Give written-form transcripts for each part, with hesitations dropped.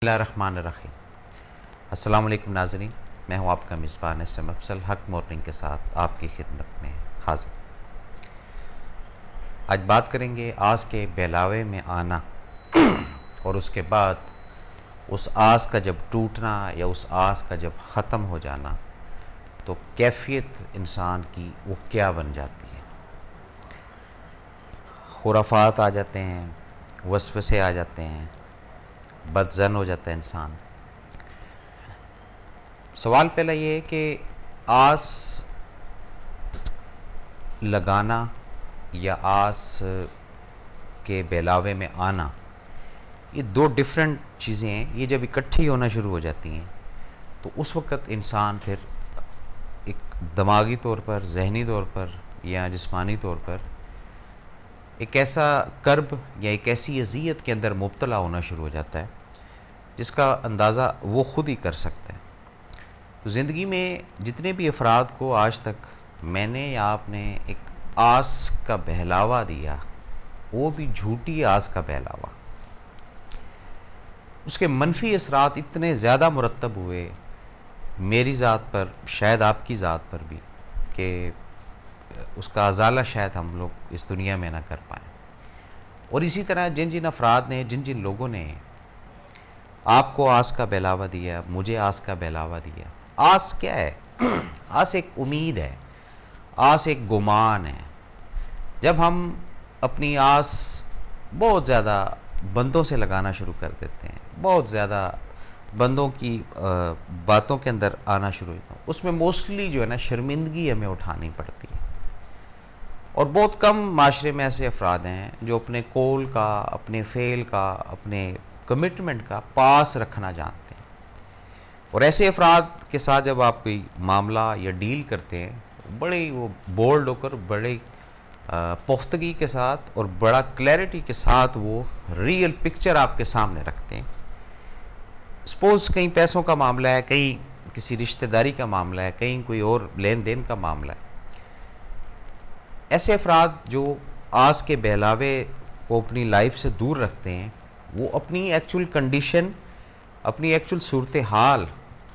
بسم اللہ الرحمن الرحیم۔ السلام علیکم ناظرین، میں ہوں آپ کا میزبان اسم افضل حق مورننگ کے ساتھ آپ کی خدمت میں حاضر۔ آج بات کریں گے آس کے بہلاوے میں آنا اور اس کے بعد اس آس کا جب ٹوٹنا یا اس آس کا جب ختم ہو جانا تو کیفیت انسان کی وہ کیا بن جاتی ہے۔ خرافات آ جاتے ہیں، وسوسے آ جاتے ہیں، بدظن ہو جاتا ہے انسان۔ سوال پہلا یہ ہے کہ آس لگانا یا آس کے بہلاوے میں آنا، یہ دو ڈیفرنٹ چیزیں ہیں۔ یہ جب اکٹھی ہونا شروع ہو جاتی ہیں تو اس وقت انسان پھر ایک دماغی طور پر، ذہنی طور پر یا جسمانی طور پر ایک ایسا کرب یا ایک ایسی اذیت کے اندر مبتلا ہونا شروع ہو جاتا ہے جس کا اندازہ وہ خود ہی کر سکتا ہے۔ تو زندگی میں جتنے بھی افراد کو آج تک میں نے یا آپ نے ایک آس کا بہلاوا دیا، وہ بھی جھوٹی آس کا بہلاوا، اس کے منفی اثرات اتنے زیادہ مرتب ہوئے میری ذات پر، شاید آپ کی ذات پر بھی، کہ اس کا ازالہ شاید ہم لوگ اس دنیا میں نہ کر پائیں۔ اور اسی طرح جن جن افراد نے، جن جن لوگوں نے آپ کو آس کا بہلاوا دیا، مجھے آس کا بہلاوا دیا۔ آس کیا ہے؟ آس ایک امید ہے، آس ایک گمان ہے۔ جب ہم اپنی آس بہت زیادہ بندوں سے لگانا شروع کر دیتے ہیں، بہت زیادہ بندوں کی باتوں کے اندر آنا شروع ہوتا ہے، اس میں موسٹلی جو ہے نا شرمندگی ہمیں اٹھانی پڑتی ہے۔ اور بہت کم معاشرے میں ایسے افراد ہیں جو اپنے قول کا، اپنے فعل کا، اپنے کمٹمنٹ کا پاس رکھنا جانتے ہیں۔ اور ایسے افراد کے ساتھ جب آپ کوئی معاملہ یا ڈیل کرتے ہیں، بڑے وہ بولڈ ہو کر، بڑے پختگی کے ساتھ اور بڑا کلیئرٹی کے ساتھ وہ ریئل پکچر آپ کے سامنے رکھتے ہیں۔ سپوز کہیں پیسوں کا معاملہ ہے، کہیں کسی رشتہ داری کا معاملہ ہے، کہیں کوئی اور لین دین کا معاملہ ہے۔ ایسے افراد جو آس کے بہلاوے کو اپنی لائف سے دور رکھتے ہیں، وہ اپنی ایکچول کنڈیشن، اپنی ایکچول صورتحال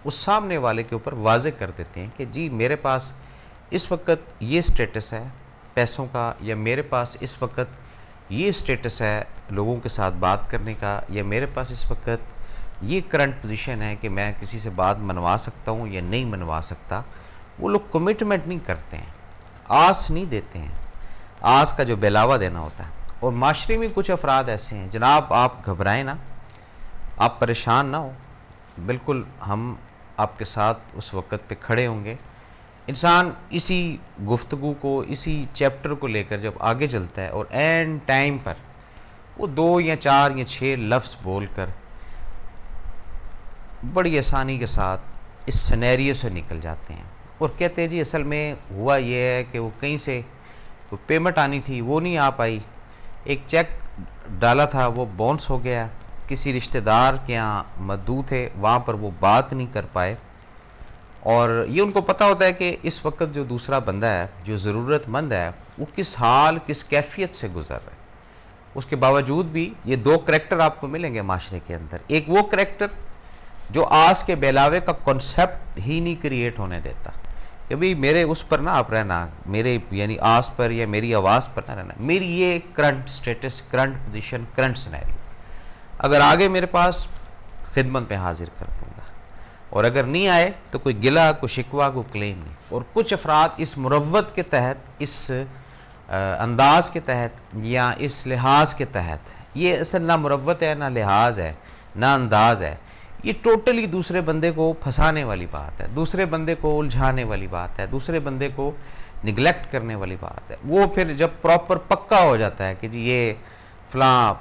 اس سامنے والے کے اوپر واضح کر دیتے ہیں کہ جی میرے پاس اس وقت یہ سٹیٹس ہے پیسوں کا، یا میرے پاس اس وقت یہ سٹیٹس ہے لوگوں کے ساتھ بات کرنے کا، یا میرے پاس اس وقت یہ کرنٹ پوزیشن ہے کہ میں کسی سے بات منوا سکتا ہوں یا نہیں منوا سکتا۔ وہ لوگ کمٹمنٹ نہیں کرتے ہیں، آس نہیں دیتے ہیں، آس کا جو بہلاوا دینا ہوتا ہے۔ اور معاشرے میں کچھ افراد ایسے ہیں، جناب آپ گھبرائیں نہ، آپ پریشان نہ ہو، بالکل ہم آپ کے ساتھ اس وقت پہ کھڑے ہوں گے۔ انسان اسی گفتگو کو، اسی چیپٹر کو لے کر جب آگے چلتا ہے اور اینڈ ٹائم پر وہ 2 یا 4 یا 6 لفظ بول کر بڑی آسانی کے ساتھ اس سینیریو سے نکل جاتے ہیں اور کہتے ہیں جی اصل میں ہوا یہ ہے کہ وہ کہیں سے کوئی پیمنٹ آنی تھی، وہ نہیں آ پائی، ایک چیک ڈالا تھا وہ باؤنس ہو گیا، کسی رشتہ دار کے یہاں مدعو تھے، وہاں پر وہ بات نہیں کر پائے۔ اور یہ ان کو پتہ ہوتا ہے کہ اس وقت جو دوسرا بندہ ہے، جو ضرورت مند ہے، وہ کس حال، کس کیفیت سے گزر رہا ہے۔ اس کے باوجود بھی یہ 2 کریکٹر آپ کو ملیں گے معاشرے کے اندر۔ ایک وہ کریکٹر جو آس کے بہلاوے کا کنسیپٹ ہی نہیں کریٹ ہونے دیتا کہ بھئی میرے اس پر نہ آپ رہنا، میرے یعنی آس پر یا میری آواز پر نہ رہنا، میری یہ current status, current position, current scenario, اگر آگے میرے پاس خدمت میں حاضر کر دوں گا، اور اگر نہیں آئے تو کوئی گلہ، کوئی شکوہ، کوئی کلیم نہیں۔ اور کچھ افراد اس مروت کے تحت، اس انداز کے تحت یا اس لحاظ کے تحت، یہ اصل نہ مروت ہے، نہ لحاظ ہے، نہ انداز ہے، یہ ٹوٹلی دوسرے بندے کو پھنسانے والی بات ہے، دوسرے بندے کو الجھانے والی بات ہے، دوسرے بندے کو نگلیکٹ کرنے والی بات ہے۔ وہ پھر جب پراپر پکا ہو جاتا ہے کہ جی یہ فلاں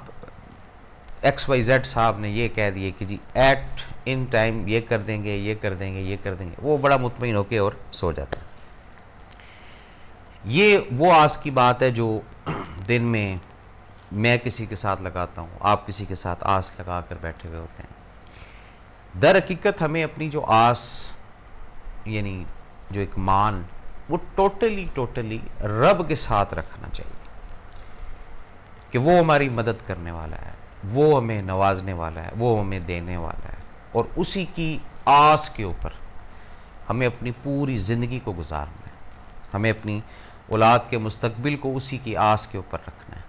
ایکس وائی زیڈ صاحب نے یہ کہہ دیے کہ جی ایٹ ان ٹائم یہ کر دیں گے، یہ کر دیں گے، یہ کر دیں گے، وہ بڑا مطمئن ہو کے اور سو جاتا ہے۔ یہ وہ آس کی بات ہے جو دن میں کسی کے ساتھ لگاتا ہوں، آپ کسی کے ساتھ آس لگا کر بیٹھے ہوئے ہوتے ہیں۔ در حقیقت ہمیں اپنی جو آس، یعنی جو ایک مان، وہ ٹوٹلی رب کے ساتھ رکھنا چاہیے کہ وہ ہماری مدد کرنے والا ہے، وہ ہمیں نوازنے والا ہے، وہ ہمیں دینے والا ہے، اور اسی کی آس کے اوپر ہمیں اپنی پوری زندگی کو گزارنا ہے، ہمیں اپنی اولاد کے مستقبل کو اسی کی آس کے اوپر رکھنا ہے،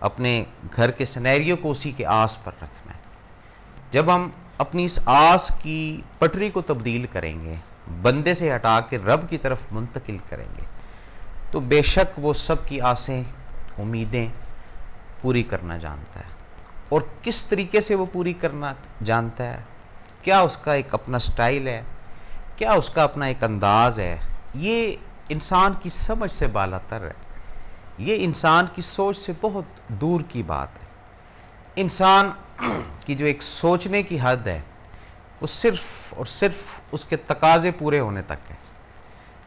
اپنے گھر کے سینیریو کو اسی کے آس پر رکھنا ہے۔ جب ہم اپنی اس آس کی پٹری کو تبدیل کریں گے، بندے سے ہٹا کے رب کی طرف منتقل کریں گے، تو بے شک وہ سب کی آسیں، امیدیں پوری کرنا جانتا ہے۔ اور کس طریقے سے وہ پوری کرنا جانتا ہے، کیا اس کا ایک اپنا سٹائل ہے، کیا اس کا اپنا ایک انداز ہے، یہ انسان کی سمجھ سے بالاتر ہے، یہ انسان کی سوچ سے بہت دور کی بات ہے۔ انسان کی جو ایک سوچنے کی حد ہے وہ صرف اور صرف اس کے تقاضے پورے ہونے تک ہے۔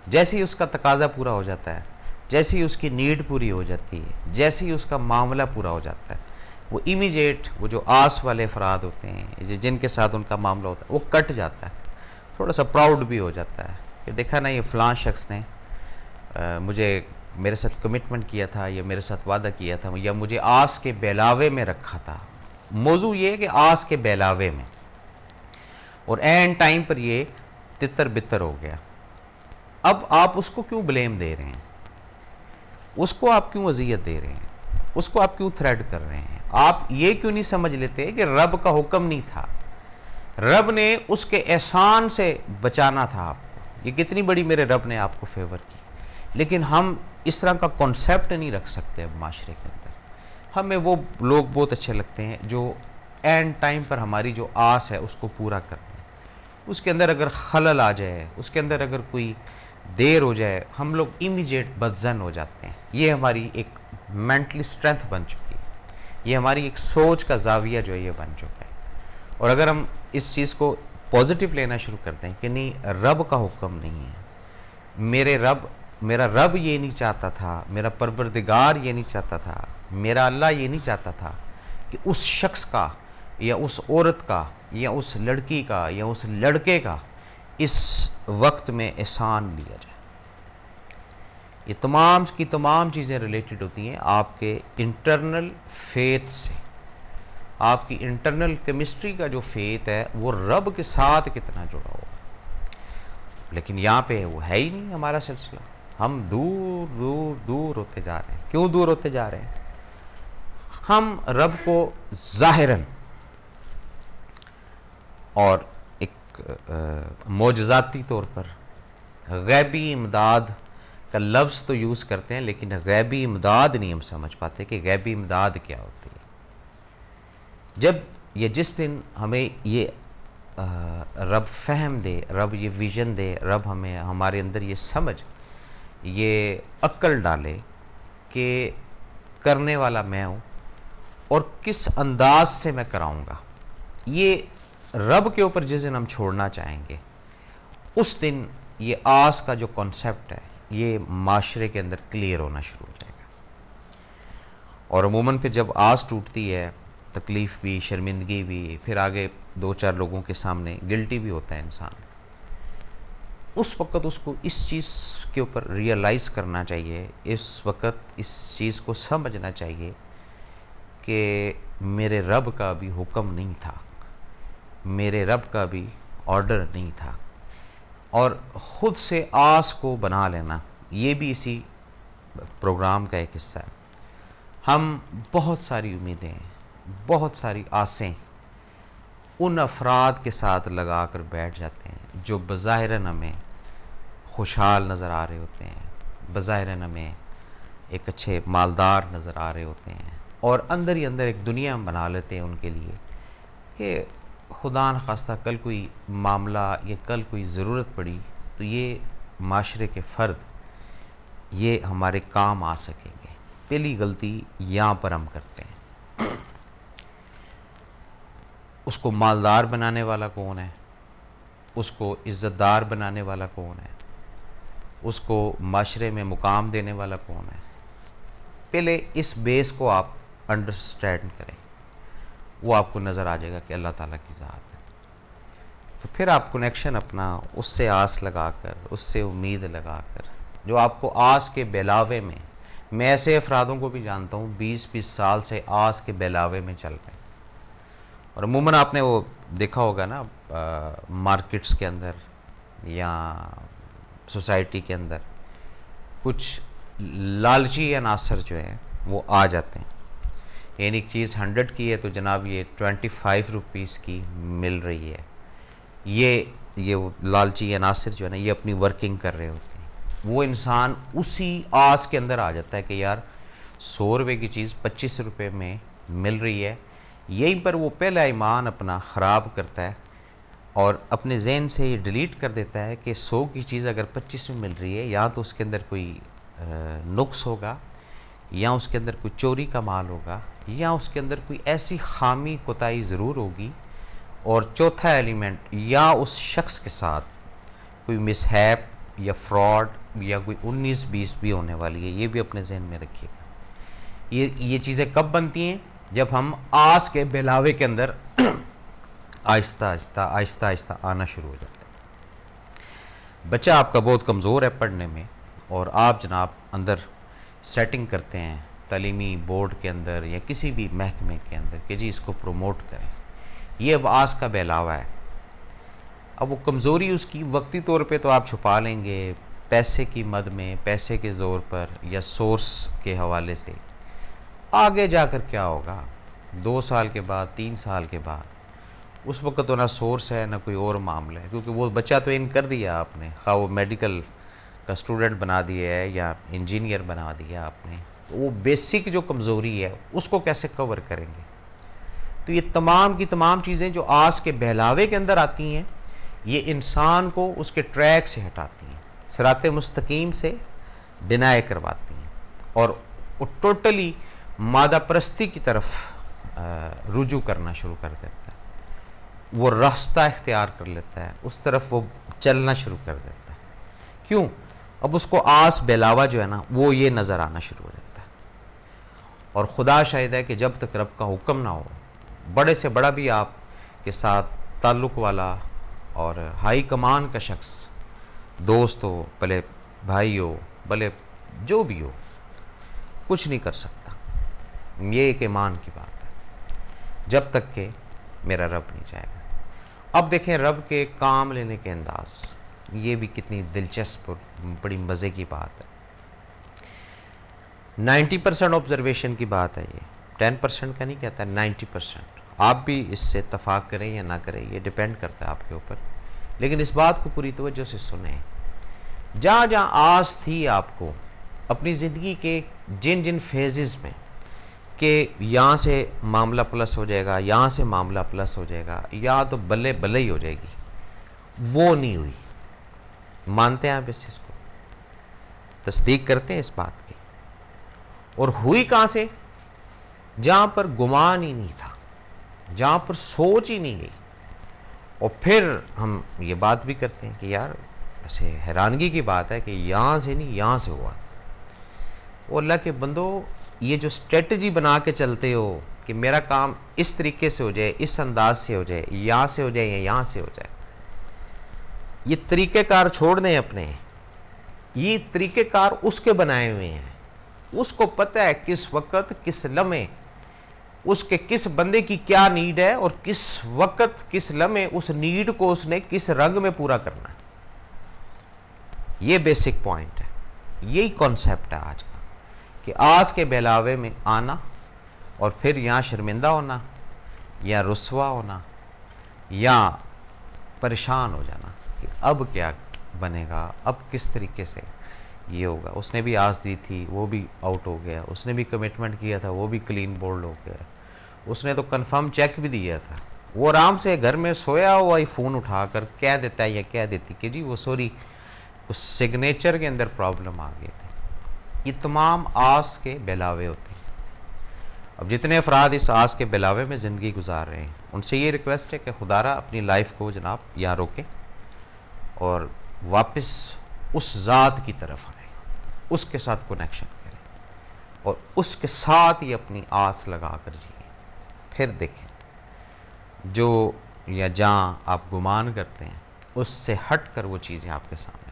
جیسے ہی اس کا تقاضا پورا ہو جاتا ہے، جیسے ہی اس کی نیڈ پوری ہو جاتی ہے، جیسے ہی اس کا معاملہ پورا ہو جاتا ہے، وہ امیجیٹ وہ جو آس والے افراد ہوتے ہیں جن کے ساتھ ان کا معاملہ ہوتا ہے وہ کٹ جاتا ہے، تھوڑا سا پراؤڈ بھی ہو جاتا ہے کہ دیکھا نا یہ فلاں شخص نے مجھے میرے ساتھ کمٹمنٹ کیا تھا، یا میرے ساتھ وعدہ کیا تھا، یا مجھے آس کے بہلاوے میں رکھا تھا۔ موضوع یہ ہے کہ آس کے بہلاوے میں، اور این ٹائم پر یہ تتر بتر ہو گیا۔ اب آپ اس کو کیوں بلیم دے رہے ہیں؟ اس کو آپ کیوں اذیت دے رہے ہیں؟ اس کو آپ کیوں تھریٹ کر رہے ہیں؟ آپ یہ کیوں نہیں سمجھ لیتے کہ رب کا حکم نہیں تھا، رب نے اس کے احسان سے بچانا تھا آپ کو۔ یہ کتنی بڑی میرے رب نے آپ کو فیور کی، لیکن ہم اس طرح کا کنسیپٹ نہیں رکھ سکتے اب معاشرے کے اندر۔ ہمیں وہ لوگ بہت اچھے لگتے ہیں جو اینڈ ٹائم پر ہماری جو آس ہے اس کو پورا کرتے ہیں۔ اس کے اندر اگر خلل آ جائے، اس کے اندر اگر کوئی دیر ہو جائے، ہم لوگ امیجیٹ بدزن ہو جاتے ہیں۔ یہ ہماری ایک مینٹلی اسٹرینتھ بن چکی ہے، یہ ہماری ایک سوچ کا زاویہ جو ہے یہ بن چکا ہے۔ اور اگر ہم اس چیز کو پازیٹیو لینا شروع کرتے ہیں کہ نہیں، رب کا حکم نہیں ہے، میرا رب یہ نہیں چاہتا تھا، میرا پروردگار یہ نہیں چاہتا تھا، میرا اللہ یہ نہیں چاہتا تھا کہ اس شخص کا یا اس عورت کا یا اس لڑکی کا یا اس لڑکے کا اس وقت میں احسان لیا جائے۔ یہ تمام کی تمام چیزیں ریلیٹڈ ہوتی ہیں آپ کے انٹرنل فیتھ سے، آپ کی انٹرنل کیمسٹری کا جو فیتھ ہے وہ رب کے ساتھ کتنا جڑا ہوا۔ لیکن یہاں پہ وہ ہے ہی نہیں ہمارا سلسلہ، ہم دور دور دور ہوتے جا رہے ہیں۔ کیوں دور ہوتے جا رہے ہیں؟ ہم رب کو ظاہراً اور ایک معجزاتی طور پر غیبی امداد کا لفظ تو یوز کرتے ہیں، لیکن غیبی امداد نہیں ہم سمجھ پاتے کہ غیبی امداد کیا ہوتی ہے۔ جب یہ جس دن ہمیں یہ رب فہم دے، رب یہ ویژن دے، رب ہمیں ہمارے اندر یہ سمجھ، یہ عقل ڈالے کہ کرنے والا میں ہوں اور کس انداز سے میں کراؤں گا، یہ رب کے اوپر جس دن ہم چھوڑنا چاہیں گے، اس دن یہ آس کا جو کنسیپٹ ہے یہ معاشرے کے اندر کلیئر ہونا شروع ہو جائے گا۔ اور عموماً پھر جب آس ٹوٹتی ہے، تکلیف بھی، شرمندگی بھی، پھر آگے دو چار لوگوں کے سامنے گلٹی بھی ہوتا ہے انسان، اس وقت اس کو اس چیز کے اوپر ریئلائز کرنا چاہیے، اس وقت اس چیز کو سمجھنا چاہیے کہ میرے رب کا بھی حکم نہیں تھا، میرے رب کا بھی آرڈر نہیں تھا۔ اور خود سے آس کو بنا لینا یہ بھی اسی پروگرام کا ایک حصہ ہے۔ ہم بہت ساری امیدیں، بہت ساری آسیں ان افراد کے ساتھ لگا کر بیٹھ جاتے ہیں جو بظاہراً ہمیں خوشحال نظر آ رہے ہوتے ہیں، بظاہراً ہمیں ایک اچھے مالدار نظر آ رہے ہوتے ہیں، اور اندر ہی اندر ایک دنیا ہم بنا لیتے ہیں ان کے لیے کہ خدا نخواستہ کل کوئی معاملہ یا کل کوئی ضرورت پڑی تو یہ معاشرے کے فرد یہ ہمارے کام آ سکیں گے۔ پہلی غلطی یہاں پر ہم کرتے ہیں۔ اس کو مالدار بنانے والا کون ہے؟ اس کو عزت دار بنانے والا کون ہے؟ اس کو معاشرے میں مقام دینے والا کون ہے؟ پہلے اس بیس کو آپ انڈرسٹینڈ کریں، وہ آپ کو نظر آ جائے گا کہ اللہ تعالیٰ کی ذات ہے۔ تو پھر آپ کنیکشن اپنا اس سے آس لگا کر، اس سے امید لگا کر، جو آپ کو آس کے بہلاوے میں ایسے افرادوں کو بھی جانتا ہوں 20-20 سال سے آس کے بہلاوے میں چل رہے ہیں، اور عموماً آپ نے وہ دیکھا ہوگا نا مارکیٹس کے اندر یا سوسائٹی کے اندر کچھ لالچی عناصر جو ہیں وہ آ جاتے ہیں. یعنی ایک چیز 100 کی ہے تو جناب یہ 25 روپیز کی مل رہی ہے. یہ وہ لالچی عناصر جو ہے نا یہ اپنی ورکنگ کر رہے ہوتے ہیں. وہ انسان اسی آس کے اندر آ جاتا ہے کہ یار 100 روپے کی چیز 25 روپے میں مل رہی ہے. یہیں پر وہ پہلا ایمان اپنا خراب کرتا ہے اور اپنے ذہن سے یہ ڈیلیٹ کر دیتا ہے کہ 100 کی چیز اگر 25 میں مل رہی ہے یا تو اس کے اندر کوئی نقص ہوگا یا اس کے اندر کوئی چوری کا مال ہوگا یا اس کے اندر کوئی ایسی خامی کوتاہی ضرور ہوگی. اور چوتھا ایلیمنٹ یا اس شخص کے ساتھ کوئی مس ہیپ یا فراڈ یا کوئی 19-20 بھی ہونے والی ہے. یہ بھی اپنے ذہن میں رکھیے گا. یہ چیزیں کب بنتی ہیں؟ جب ہم آس کے بہلاوے کے اندر آہستہ آہستہ آنا شروع ہو جاتا ہے. بچہ آپ کا بہت کمزور ہے پڑھنے میں اور آپ جناب اندر سیٹنگ کرتے ہیں تعلیمی بورڈ کے اندر یا کسی بھی محکمے کے اندر کہ جی اس کو پروموٹ کریں. یہ اب آس کا بہلاوا ہے. اب وہ کمزوری اس کی وقتی طور پہ تو آپ چھپا لیں گے پیسے کی مد میں، پیسے کے زور پر یا سورس کے حوالے سے. آگے جا کر کیا ہوگا 2 سال کے بعد 3 سال کے بعد اس وقت تو نہ سورس ہے نہ کوئی اور معاملہ ہے، کیونکہ وہ بچہ تو ان کر دیا آپ نے، خواہ وہ میڈیکل کا اسٹوڈنٹ بنا دیا ہے یا انجینئر بنا دیا آپ نے. تو وہ بیسک جو کمزوری ہے اس کو کیسے کور کریں گے؟ تو یہ تمام کی تمام چیزیں جو آس کے بہلاوے کے اندر آتی ہیں یہ انسان کو اس کے ٹریک سے ہٹاتی ہیں، صراط مستقیم سے ڈینائی کرواتی ہیں اور وہ ٹوٹلی مادہ پرستی کی طرف رجوع کرنا شروع کر دیتا ہے. وہ راستہ اختیار کر لیتا ہے، اس طرف وہ چلنا شروع کر دیتا ہے. کیوں؟ اب اس کو آس بہلاوا جو ہے نا وہ یہ نظر آنا شروع ہو جاتا ہے. اور خدا شاہد ہے کہ جب تک رب کا حکم نہ ہو، بڑے سے بڑا بھی آپ کے ساتھ تعلق والا اور ہائی کمان کا شخص، دوست ہو، بھلے بھائی ہو، بھلے جو بھی ہو، کچھ نہیں کر سکتا. یہ ایک ایمان کی بات ہے جب تک کہ میرا رب نہیں جائے گا. اب دیکھیں رب کے کام لینے کے انداز، یہ بھی کتنی دلچسپ اور بڑی مزے کی بات ہے. 90% آبزرویشن کی بات ہے، یہ 10% کا نہیں کہتا ہے، 90%. آپ بھی اس سے اتفاق کریں یا نہ کریں یہ ڈیپینڈ کرتا ہے آپ کے اوپر، لیکن اس بات کو پوری توجہ سے سنیں. جہاں جہاں آس تھی آپ کو اپنی زندگی کے جن جن فیزز میں کہ یہاں سے معاملہ پلس ہو جائے گا، یہاں سے معاملہ پلس ہو جائے گا، یا تو بلے بلے ہی ہو جائے گی، وہ نہیں ہوئی. مانتے ہیں آپ اس چیز کو؟ تصدیق کرتے ہیں اس بات کی؟ اور ہوئی کہاں سے؟ جہاں پر گمان ہی نہیں تھا، جہاں پر سوچ ہی نہیں گئی. اور پھر ہم یہ بات بھی کرتے ہیں کہ یار ایسے حیرانگی کی بات ہے کہ یہاں سے نہیں یہاں سے ہوا. وہ اللہ کے بندو یہ جو اسٹریٹجی بنا کے چلتے ہو کہ میرا کام اس طریقے سے ہو جائے، اس انداز سے ہو جائے، یہاں سے ہو جائے یا یہاں سے ہو جائے، یہ طریقہ کار چھوڑ دیں اپنے. یہ طریقہ کار اس کے بنائے ہوئے ہیں، اس کو پتہ ہے کس وقت کس لمحے اس کے کس بندے کی کیا نیڈ ہے اور کس وقت کس لمحے اس نیڈ کو اس نے کس رنگ میں پورا کرنا ہے. یہ بیسک پوائنٹ ہے، یہی کانسیپٹ ہے آج کا کہ آس کے بہلاوے میں آنا اور پھر یہاں شرمندہ ہونا یا رسوا ہونا یا پریشان ہو جانا کہ اب کیا بنے گا، اب کس طریقے سے یہ ہوگا. اس نے بھی آس دی تھی، وہ بھی آؤٹ ہو گیا. اس نے بھی کمٹمنٹ کیا تھا، وہ بھی کلین بولڈ ہو گیا. اس نے تو کنفرم چیک بھی دیا تھا. وہ آرام سے گھر میں سویا ہوا ہی فون اٹھا کر کہہ دیتا ہے یا کہہ دیتی کہ جی وہ سوری اس سگنیچر کے اندر پرابلم آ گئے تھے. یہ تمام آس کے بہلاوے ہوتے ہیں. اب جتنے افراد اس آس کے بہلاوے میں زندگی گزار رہے ہیں ان سے یہ ریکویسٹ ہے کہ خدا را اپنی لائف کو جناب یہاں روکیں اور واپس اس ذات کی طرف آئیں، اس کے ساتھ کنیکشن کریں اور اس کے ساتھ ہی اپنی آس لگا کر جئیں. پھر دیکھیں جو یا جہاں آپ گمان کرتے ہیں اس سے ہٹ کر وہ چیزیں آپ کے سامنے